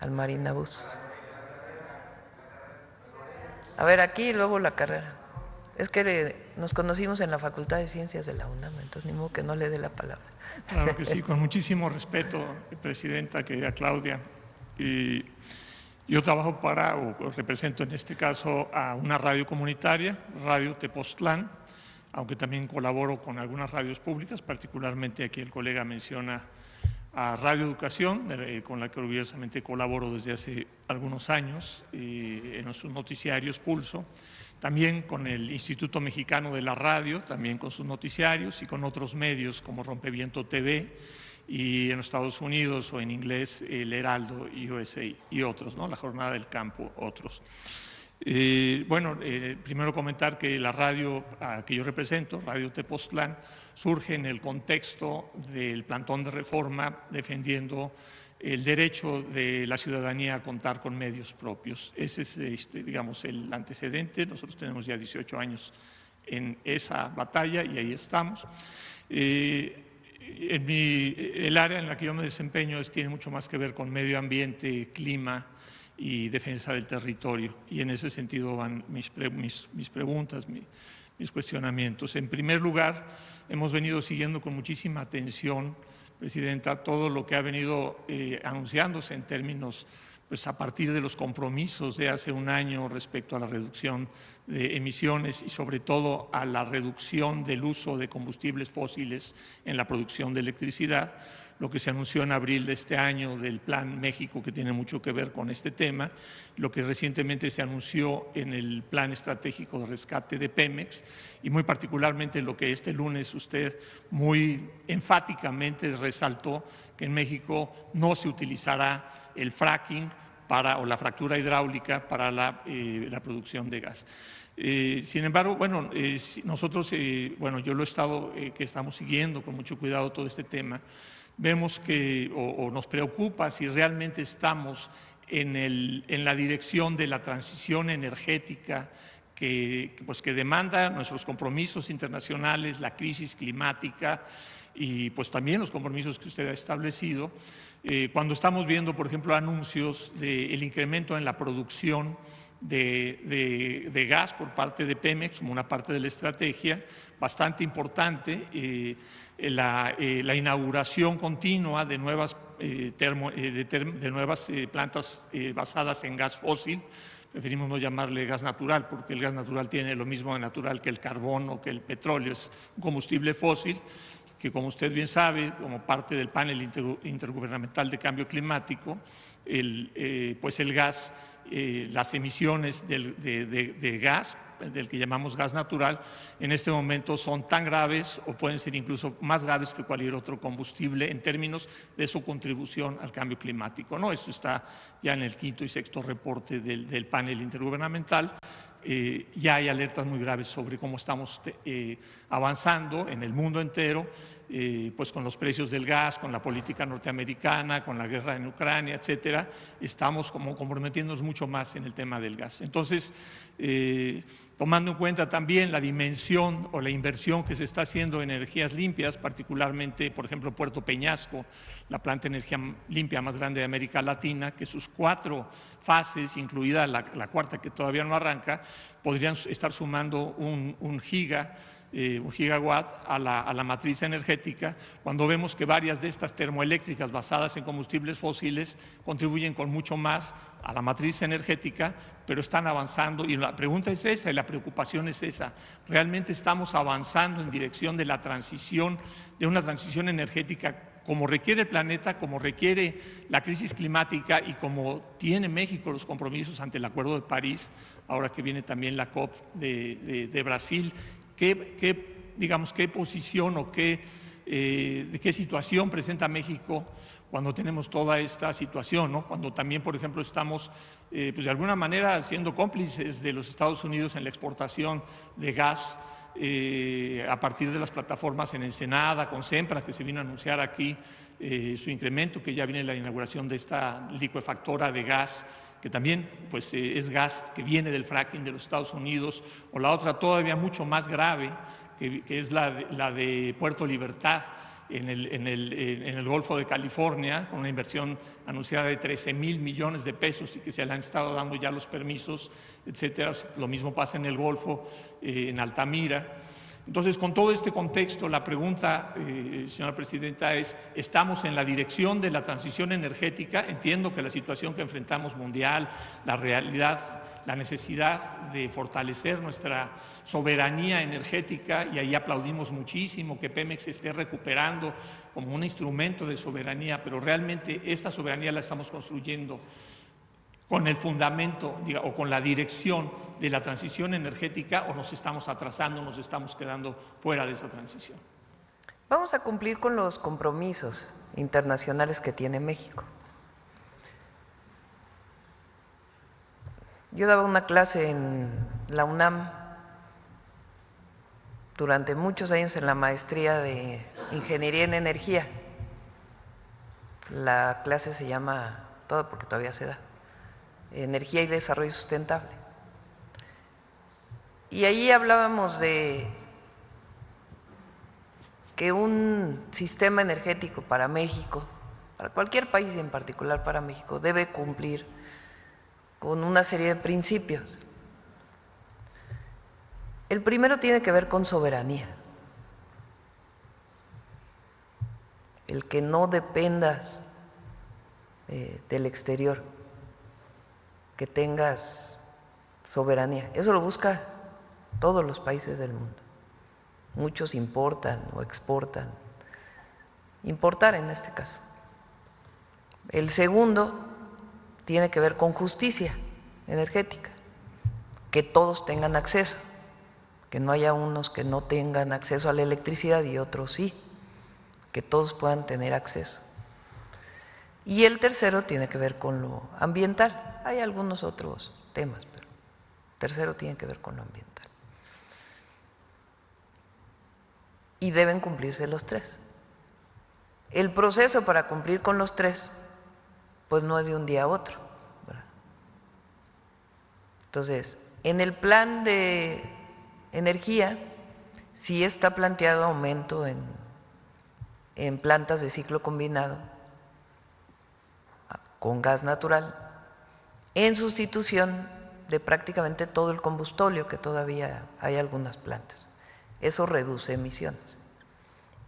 al Marinabús. A ver, aquí y luego la carrera. Es que nos conocimos en la Facultad de Ciencias de la UNAM, entonces ni modo que no le dé la palabra. Claro que sí, con muchísimo respeto, Presidenta, querida Claudia. Y yo trabajo para, o represento en este caso, a una radio comunitaria, Radio Tepoztlán, aunque también colaboro con algunas radios públicas, particularmente aquí el colega menciona a Radio Educación, con la que orgullosamente colaboro desde hace algunos años en sus noticiarios Pulso, también con el Instituto Mexicano de la Radio, también con sus noticiarios y con otros medios como Rompeviento TV y en los Estados Unidos o en inglés el Heraldo y USA y otros, ¿no? La Jornada del Campo, otros. Primero comentar que la radio que yo represento, Radio Tepoztlán, surge en el contexto del plantón de reforma defendiendo el derecho de la ciudadanía a contar con medios propios. Ese es, digamos, el antecedente. Nosotros tenemos ya 18 años en esa batalla y ahí estamos. El área en la que yo me desempeño tiene mucho más que ver con medio ambiente, clima y defensa del territorio. Y en ese sentido van mis preguntas, mis cuestionamientos. En primer lugar, hemos venido siguiendo con muchísima atención, Presidenta, todo lo que ha venido anunciándose en términos, pues a partir de los compromisos de hace un año respecto a la reducción de emisiones y sobre todo a la reducción del uso de combustibles fósiles en la producción de electricidad, lo que se anunció en abril de este año del Plan México, que tiene mucho que ver con este tema, lo que recientemente se anunció en el Plan Estratégico de Rescate de Pemex y muy particularmente lo que este lunes usted muy enfáticamente resaltó, que en México no se utilizará el fracking o la fractura hidráulica para la producción de gas. Sin embargo, nosotros, yo lo he estado, que estamos siguiendo con mucho cuidado todo este tema, vemos que, o nos preocupa si realmente estamos en la dirección de la transición energética que demanda nuestros compromisos internacionales, la crisis climática y pues también los compromisos que usted ha establecido. Cuando estamos viendo, por ejemplo, anuncios del incremento en la producción de gas por parte de Pemex como una parte de la estrategia bastante importante, la inauguración continua de nuevas, plantas basadas en gas fósil. Preferimos no llamarle gas natural porque el gas natural tiene lo mismo de natural que el carbón o que el petróleo, es un combustible fósil que, como usted bien sabe, como parte del panel intergubernamental de cambio climático, el gas, las emisiones de gas, del que llamamos gas natural, en este momento son tan graves o pueden ser incluso más graves que cualquier otro combustible en términos de su contribución al cambio climático, ¿no? Esto está ya en el quinto y sexto reporte del panel intergubernamental. Ya hay alertas muy graves sobre cómo estamos avanzando en el mundo entero, pues con los precios del gas, con la política norteamericana, con la guerra en Ucrania, etcétera. Estamos como comprometiéndonos mucho más en el tema del gas. Entonces, tomando en cuenta también la dimensión o la inversión que se está haciendo en energías limpias, particularmente, por ejemplo, Puerto Peñasco, la planta de energía limpia más grande de América Latina, que sus 4 fases, incluida la cuarta que todavía no arranca, podrían estar sumando un gigawatt a la matriz energética, cuando vemos que varias de estas termoeléctricas basadas en combustibles fósiles contribuyen con mucho más a la matriz energética, pero están avanzando. Y la pregunta es esa y la preocupación es esa. ¿Realmente estamos avanzando en dirección de la transición, de una transición energética como requiere el planeta, como requiere la crisis climática y como tiene México los compromisos ante el Acuerdo de París, ahora que viene también la COP de Brasil? ¿Qué posición o de qué situación presenta México cuando tenemos toda esta situación, ¿no? Cuando también, por ejemplo, estamos de alguna manera siendo cómplices de los Estados Unidos en la exportación de gas a partir de las plataformas en Ensenada, con Sempra, que se vino a anunciar aquí su incremento, que ya viene la inauguración de esta licuefactora de gas, que también pues, es gas que viene del fracking de los Estados Unidos, o la otra todavía mucho más grave, que es la de Puerto Libertad, en el Golfo de California, con una inversión anunciada de 13,000 millones de pesos y que se le han estado dando ya los permisos, etcétera. Lo mismo pasa en el Golfo, en Altamira. Entonces, con todo este contexto, la pregunta, señora presidenta, es: ¿estamos en la dirección de la transición energética? Entiendo que la situación que enfrentamos mundial, la realidad, la necesidad de fortalecer nuestra soberanía energética, y ahí aplaudimos muchísimo que Pemex esté recuperando como un instrumento de soberanía, pero realmente esta soberanía la estamos construyendo con el fundamento o con la dirección de la transición energética, o nos estamos atrasando, nos estamos quedando fuera de esa transición. Vamos a cumplir con los compromisos internacionales que tiene México. Yo daba una clase en la UNAM durante muchos años en la maestría de Ingeniería en Energía. La clase se llama, todo porque todavía se da, Energía y Desarrollo Sustentable. Y ahí hablábamos de que un sistema energético para México, para cualquier país y en particular para México, debe cumplir con una serie de principios. El primero tiene que ver con soberanía. El que no dependas del exterior, que tengas soberanía. Eso lo busca todos los países del mundo. Muchos importan o exportan. Importar en este caso. El segundo tiene que ver con justicia energética, que todos tengan acceso, que no haya unos que no tengan acceso a la electricidad y otros sí, que todos puedan tener acceso. Y el tercero tiene que ver con lo ambiental. Hay algunos otros temas, pero el tercero tiene que ver con lo ambiental. Y deben cumplirse los tres. El proceso para cumplir con los tres, pues no es de un día a otro, ¿verdad? Entonces, en el plan de energía sí está planteado aumento en plantas de ciclo combinado con gas natural, en sustitución de prácticamente todo el combustóleo, que todavía hay algunas plantas. Eso reduce emisiones.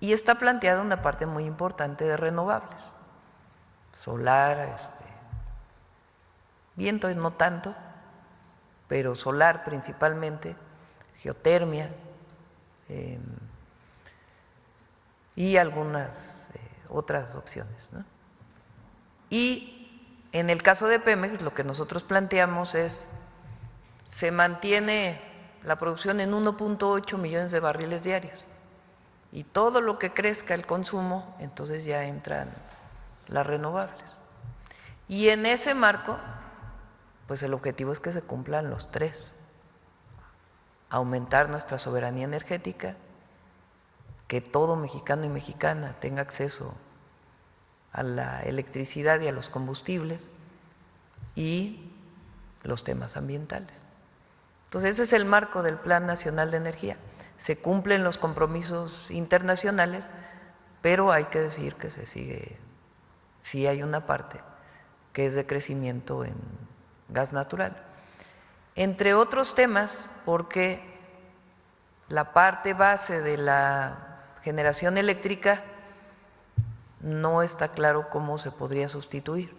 Y está planteada una parte muy importante de renovables, solar, viento no tanto, pero solar principalmente, geotermia y algunas otras opciones, ¿no? Y en el caso de Pemex, lo que nosotros planteamos es: se mantiene la producción en 1.8 millones de barriles diarios, y todo lo que crezca el consumo, entonces ya entran las renovables. Y en ese marco, pues el objetivo es que se cumplan los tres: aumentar nuestra soberanía energética, que todo mexicano y mexicana tenga acceso a la electricidad y a los combustibles, y los temas ambientales. Entonces, ese es el marco del Plan Nacional de Energía. Se cumplen los compromisos internacionales, pero hay que decir que se sigue, sí hay una parte que es de crecimiento en gas natural. Entre otros temas, porque la parte base de la generación eléctrica no está claro cómo se podría sustituir.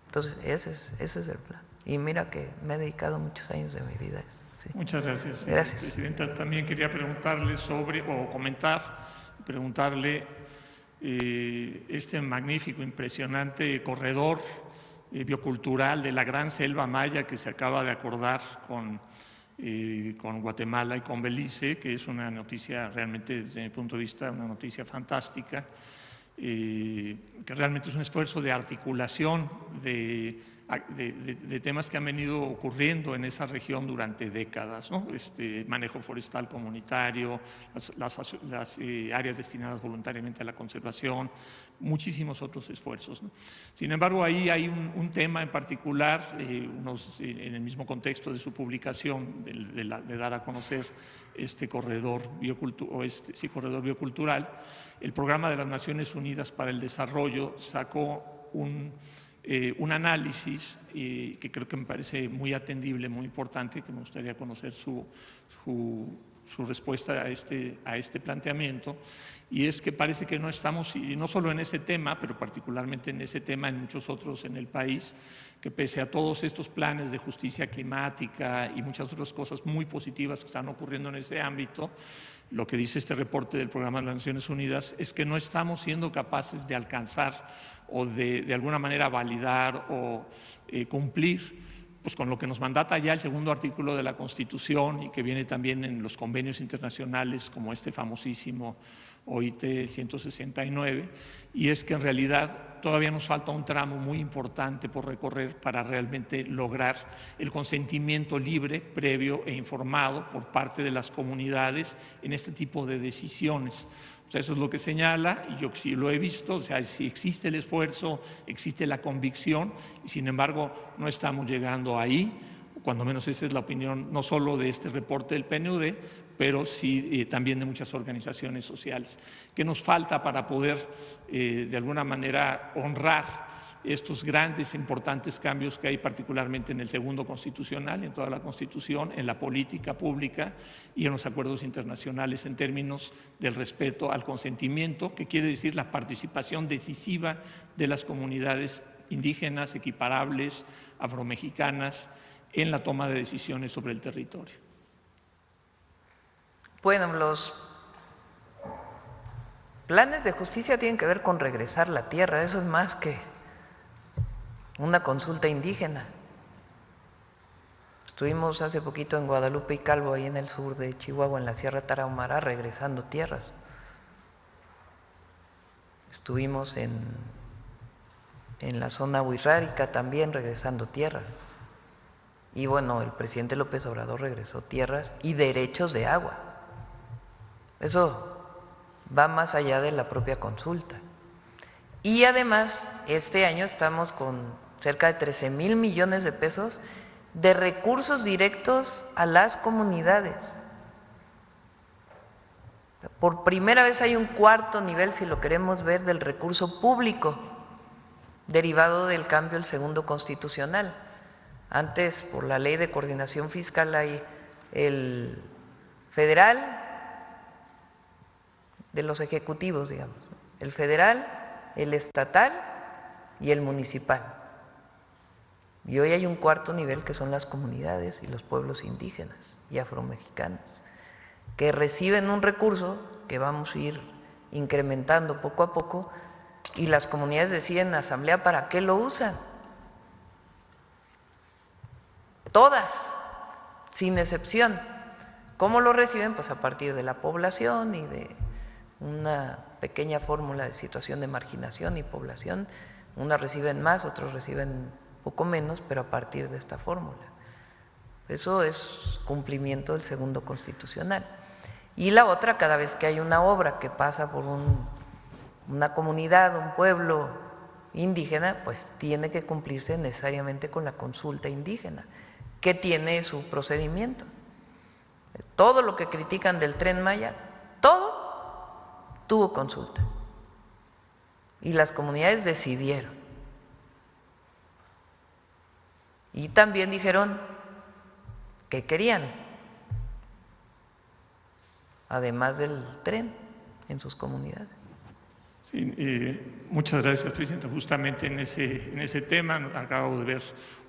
Entonces, ese es el plan. Y mira que me he dedicado muchos años de mi vida a eso. Sí. Muchas gracias. Gracias. Presidenta, también quería preguntarle preguntarle este magnífico, impresionante corredor biocultural de la Gran Selva Maya que se acaba de acordar con Guatemala y con Belice, que es una noticia realmente, desde mi punto de vista, una noticia fantástica, que realmente es un esfuerzo de articulación de temas que han venido ocurriendo en esa región durante décadas, ¿no? Manejo forestal comunitario, las áreas destinadas voluntariamente a la conservación, muchísimos otros esfuerzos, ¿no? Sin embargo, ahí hay un tema en particular, en el mismo contexto de su publicación, de dar a conocer este corredor biocultural, el Programa de las Naciones Unidas para el Desarrollo sacó un análisis que creo que me parece muy atendible, muy importante, que me gustaría conocer su respuesta a este planteamiento, y es que parece que no estamos, y no solo en ese tema, pero particularmente en ese tema, en muchos otros en el país, que pese a todos estos planes de justicia climática y muchas otras cosas muy positivas que están ocurriendo en ese ámbito, lo que dice este reporte del Programa de las Naciones Unidas es que no estamos siendo capaces de alcanzar o de alguna manera validar o cumplir pues con lo que nos mandata ya el segundo artículo de la Constitución y que viene también en los convenios internacionales como este famosísimo OIT 169, y es que en realidad todavía nos falta un tramo muy importante por recorrer para realmente lograr el consentimiento libre, previo e informado por parte de las comunidades en este tipo de decisiones. O sea, eso es lo que señala, y yo sí lo he visto, o sea, si existe el esfuerzo, existe la convicción, y sin embargo no estamos llegando ahí, cuando menos esa es la opinión no solo de este reporte del PNUD, pero sí también de muchas organizaciones sociales. ¿Qué nos falta para poder de alguna manera honrar estos grandes e importantes cambios que hay particularmente en el segundo constitucional, en toda la Constitución, en la política pública y en los acuerdos internacionales en términos del respeto al consentimiento, que quiere decir la participación decisiva de las comunidades indígenas, equiparables, afromexicanas, en la toma de decisiones sobre el territorio? Bueno, los planes de justicia tienen que ver con regresar la tierra, eso es más que una consulta indígena. Estuvimos hace poquito en Guadalupe y Calvo, ahí en el sur de Chihuahua, en la Sierra Tarahumara, regresando tierras. Estuvimos en la zona huirrárica también regresando tierras. Y bueno, el presidente López Obrador regresó tierras y derechos de agua. Eso va más allá de la propia consulta. Y además, este año estamos con cerca de 13,000 millones de pesos de recursos directos a las comunidades. Por primera vez hay un cuarto nivel, si lo queremos ver, del recurso público derivado del cambio del segundo constitucional. Antes, por la Ley de Coordinación Fiscal, hay el federal de los ejecutivos, digamos, el federal, el estatal y el municipal. Y hoy hay un cuarto nivel que son las comunidades y los pueblos indígenas y afromexicanos, que reciben un recurso que vamos a ir incrementando poco a poco, y las comunidades deciden en asamblea para qué lo usan. Todas, sin excepción. ¿Cómo lo reciben? Pues a partir de la población y de una pequeña fórmula de situación de marginación y población. Unas reciben más, otros reciben poco menos, pero a partir de esta fórmula. Eso es cumplimiento del segundo constitucional. Y la otra, cada vez que hay una obra que pasa por una comunidad, un pueblo indígena, pues tiene que cumplirse necesariamente con la consulta indígena, que tiene su procedimiento. Todo lo que critican del Tren Maya, todo tuvo consulta. Y las comunidades decidieron. Y también dijeron que querían, además del tren, en sus comunidades. Sí, muchas gracias, presidente. Justamente en ese tema acabo de ver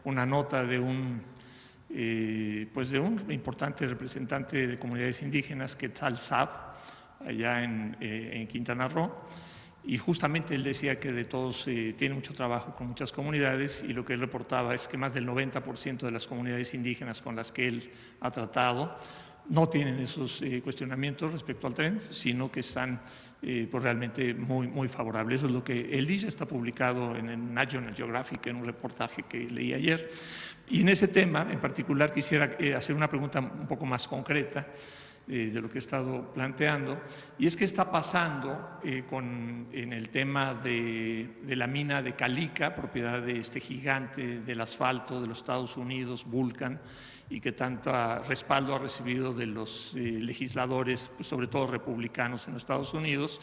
una nota de un importante representante de comunidades indígenas, Quetzal Sab, allá en Quintana Roo, y justamente él decía que de todos tiene mucho trabajo con muchas comunidades, y lo que él reportaba es que más del 90% de las comunidades indígenas con las que él ha tratado no tienen esos cuestionamientos respecto al tren, sino que están pues realmente muy favorables. Eso es lo que él dice, está publicado en el National Geographic, en un reportaje que leí ayer. Y en ese tema en particular quisiera hacer una pregunta un poco más concreta de lo que he estado planteando, y es qué está pasando en el tema de la mina de Calica, propiedad de este gigante del asfalto de los Estados Unidos, Vulcan, y que tanto respaldo ha recibido de los legisladores, pues sobre todo republicanos en los Estados Unidos.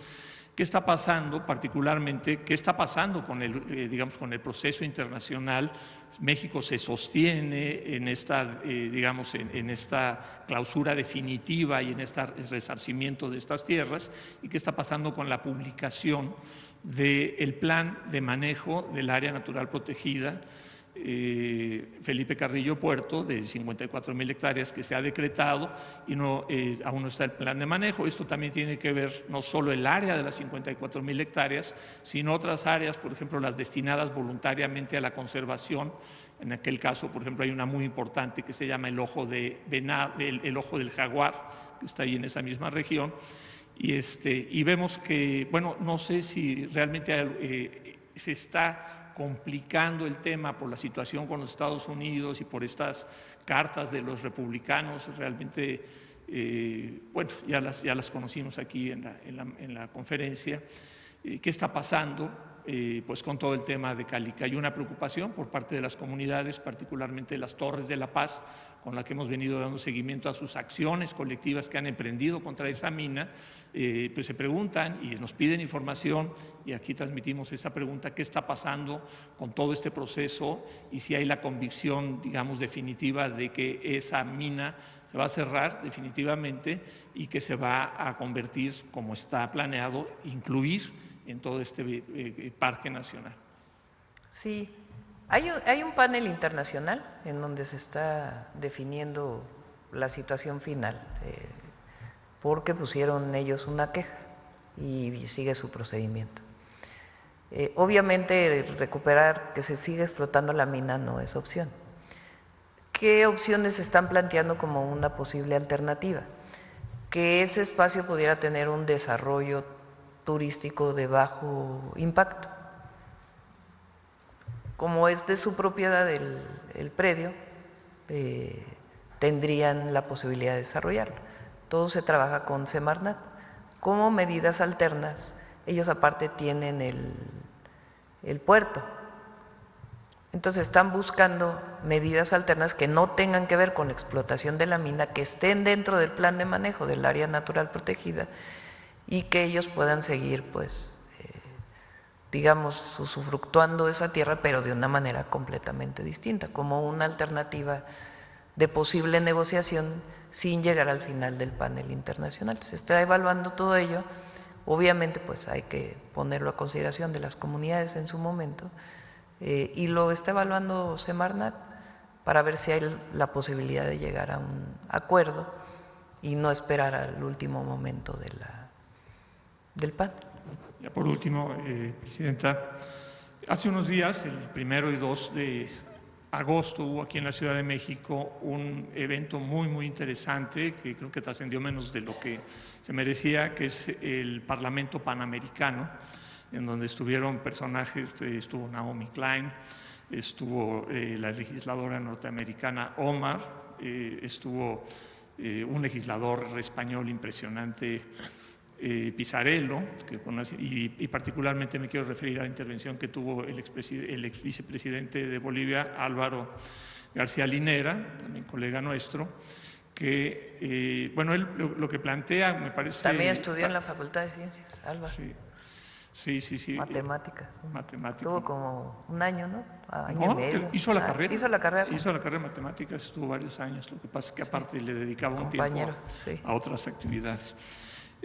¿Qué está pasando particularmente? ¿Qué está pasando con el, digamos, con el proceso internacional? México se sostiene en esta, digamos, en esta clausura definitiva y en este resarcimiento de estas tierras. ¿Y qué está pasando con la publicación del plan de manejo del área natural protegida Felipe Carrillo Puerto, de 54,000 hectáreas que se ha decretado y aún no está el plan de manejo? Esto también tiene que ver no solo el área de las 54,000 hectáreas, sino otras áreas, por ejemplo, las destinadas voluntariamente a la conservación. En aquel caso, por ejemplo, hay una muy importante que se llama el ojo el ojo del jaguar, que está ahí en esa misma región. Y vemos que, bueno, no sé si realmente se está complicando el tema por la situación con los Estados Unidos y por estas cartas de los republicanos. Realmente, bueno, ya las conocimos aquí en la conferencia. ¿Qué está pasando? Pues con todo el tema de Calica. Hay una preocupación por parte de las comunidades, particularmente las Torres de la Paz, con la que hemos venido dando seguimiento a sus acciones colectivas que han emprendido contra esa mina. Pues se preguntan y nos piden información, y aquí transmitimos esa pregunta: ¿qué está pasando con todo este proceso? Y si hay la convicción, digamos, definitiva de que esa mina se va a cerrar definitivamente y que se va a convertir, como está planeado, incluir en todo este parque nacional. Sí, hay un panel internacional en donde se está definiendo la situación final, porque pusieron ellos una queja y sigue su procedimiento. Obviamente recuperar que se siga explotando la mina no es opción. ¿Qué opciones se están planteando como una posible alternativa? Que ese espacio pudiera tener un desarrollo turístico de bajo impacto. Como es de su propiedad el predio, tendrían la posibilidad de desarrollarlo. Todo se trabaja con Semarnat. Como medidas alternas, ellos aparte tienen el puerto. Entonces están buscando medidas alternas que no tengan que ver con la explotación de la mina, que estén dentro del plan de manejo del área natural protegida y que ellos puedan seguir, pues, digamos, usufructuando esa tierra, pero de una manera completamente distinta, como una alternativa de posible negociación sin llegar al final del panel internacional. Se está evaluando todo ello. Obviamente, pues hay que ponerlo a consideración de las comunidades en su momento, y lo está evaluando Semarnat para ver si hay la posibilidad de llegar a un acuerdo y no esperar al último momento del PAN. Ya por último, Presidenta, hace unos días, el 1 y 2 de agosto, hubo aquí en la Ciudad de México un evento muy interesante que creo que trascendió menos de lo que se merecía, que es el Parlamento Panamericano, en donde estuvieron personajes, estuvo Naomi Klein, estuvo la legisladora norteamericana Omar, estuvo un legislador español impresionante, Pizarello, y particularmente me quiero referir a la intervención que tuvo el ex vicepresidente de Bolivia, Álvaro García Linera, también colega nuestro, que, bueno, él lo que plantea me parece… También estudió en la Facultad de Ciencias, Álvaro. Sí. Matemáticas. Matemáticas. Tuvo como un año, ¿no? Año y medio. Hizo la carrera. Hizo la carrera. Hizo la carrera de matemáticas, estuvo varios años. Lo que pasa es que aparte le dedicaba un tiempo a otras actividades.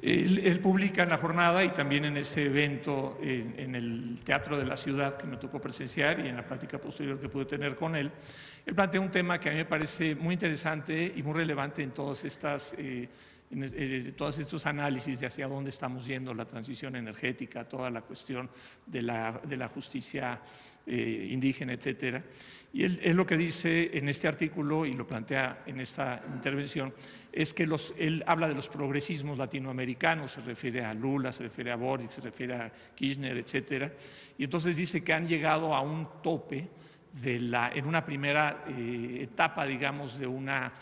Él publica en la jornada y también en ese evento en el Teatro de la Ciudad que me tocó presenciar, y en la plática posterior que pude tener con él, él plantea un tema que a mí me parece muy interesante y muy relevante en todas estas todos estos análisis de hacia dónde estamos yendo, la transición energética, toda la cuestión de la justicia indígena, etcétera. Y él lo que dice en este artículo, y lo plantea en esta intervención, es que él habla de los progresismos latinoamericanos, se refiere a Lula, se refiere a Boric, se refiere a Kirchner, etcétera, y entonces dice que han llegado a un tope en una primera etapa, digamos, de una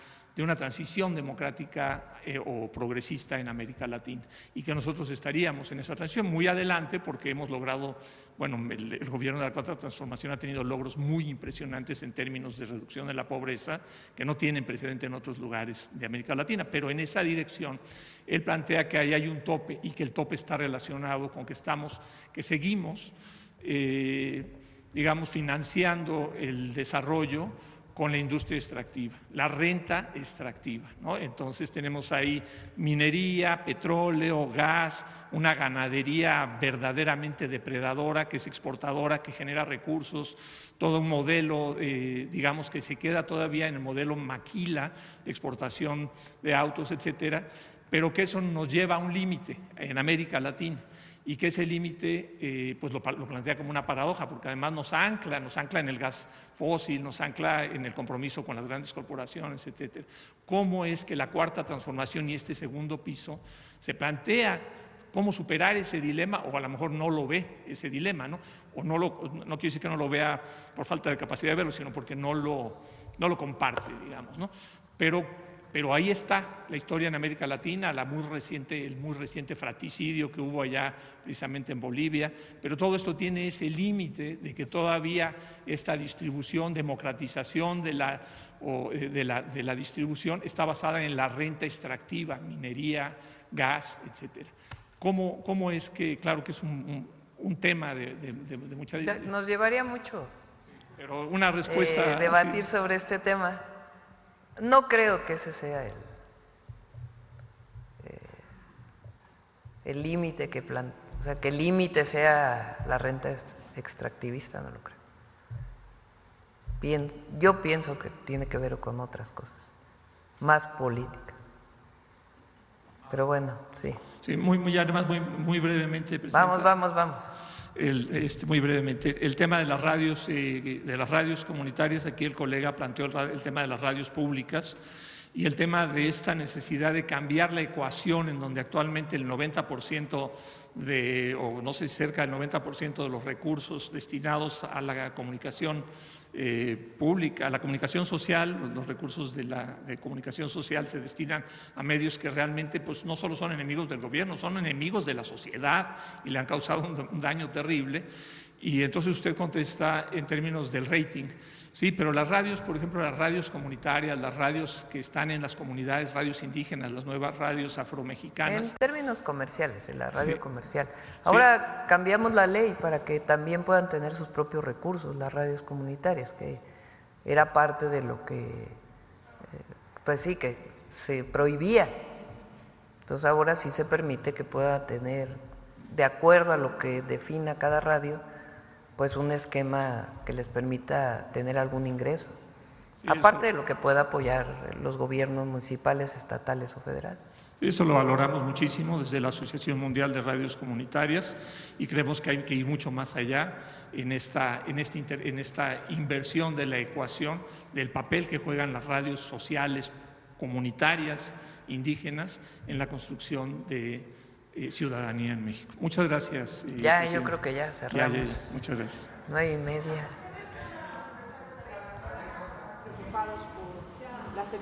transición democrática o progresista en América Latina, y que nosotros estaríamos en esa transición muy adelante porque hemos logrado, bueno, el gobierno de la Cuarta Transformación ha tenido logros muy impresionantes en términos de reducción de la pobreza que no tienen precedente en otros lugares de América Latina, pero en esa dirección él plantea que ahí hay un tope y que el tope está relacionado con que seguimos digamos, financiando el desarrollo con la industria extractiva, la renta extractiva, ¿no? Entonces tenemos ahí minería, petróleo, gas, una ganadería verdaderamente depredadora, que es exportadora, que genera recursos, todo un modelo, digamos, que se queda todavía en el modelo maquila de exportación de autos, etcétera, pero que eso nos lleva a un límite en América Latina. Y que ese límite pues lo plantea como una paradoja, porque además nos ancla en el gas fósil, nos ancla en el compromiso con las grandes corporaciones, etcétera. ¿Cómo es que la Cuarta Transformación y este segundo piso se plantea cómo superar ese dilema, o a lo mejor no lo ve ese dilema, ¿no? O no quiero decir que no lo vea por falta de capacidad de verlo, sino porque no lo comparte, digamos, ¿no? Pero ahí está la historia en América Latina, el muy reciente fratricidio que hubo allá precisamente en Bolivia, pero todo esto tiene ese límite de que todavía esta distribución, democratización de la distribución está basada en la renta extractiva, minería, gas, etcétera. ¿Cómo es que, claro que es un tema de mucha... Nos llevaría mucho pero una respuesta... debatir sobre este tema. No creo que ese sea el límite o sea, que el límite sea la renta extractivista, no lo creo. Yo pienso que tiene que ver con otras cosas, más políticas. Pero bueno, sí. Sí, además muy brevemente, Presidenta. Vamos. Muy brevemente, el tema de las radios comunitarias, aquí el colega planteó el tema de las radios públicas y el tema de esta necesidad de cambiar la ecuación en donde actualmente el 90% o no sé, cerca del 90% de los recursos destinados a la comunicación pública, a la comunicación social, los recursos de comunicación social se destinan a medios que realmente pues, no solo son enemigos del gobierno, son enemigos de la sociedad y le han causado un daño terrible. Y entonces usted contesta en términos del rating. Sí, pero las radios, por ejemplo, las radios comunitarias, las radios que están en las comunidades, radios indígenas, las nuevas radios afromexicanas. En términos comerciales, en la radio comercial. Ahora cambiamos la ley para que también puedan tener sus propios recursos las radios comunitarias, que era parte de lo que, pues sí, que se prohibía. Entonces ahora sí se permite que pueda tener, de acuerdo a lo que defina cada radio, pues un esquema que les permita tener algún ingreso, sí, aparte de lo que pueda apoyar los gobiernos municipales, estatales o federales. Eso lo valoramos muchísimo desde la Asociación Mundial de Radios Comunitarias y creemos que hay que ir mucho más allá en esta inversión de la ecuación del papel que juegan las radios sociales, comunitarias, indígenas en la construcción de ciudadanía en México. Muchas gracias. Ya, presidente. Yo creo que ya cerramos. Muchas gracias. 9:30.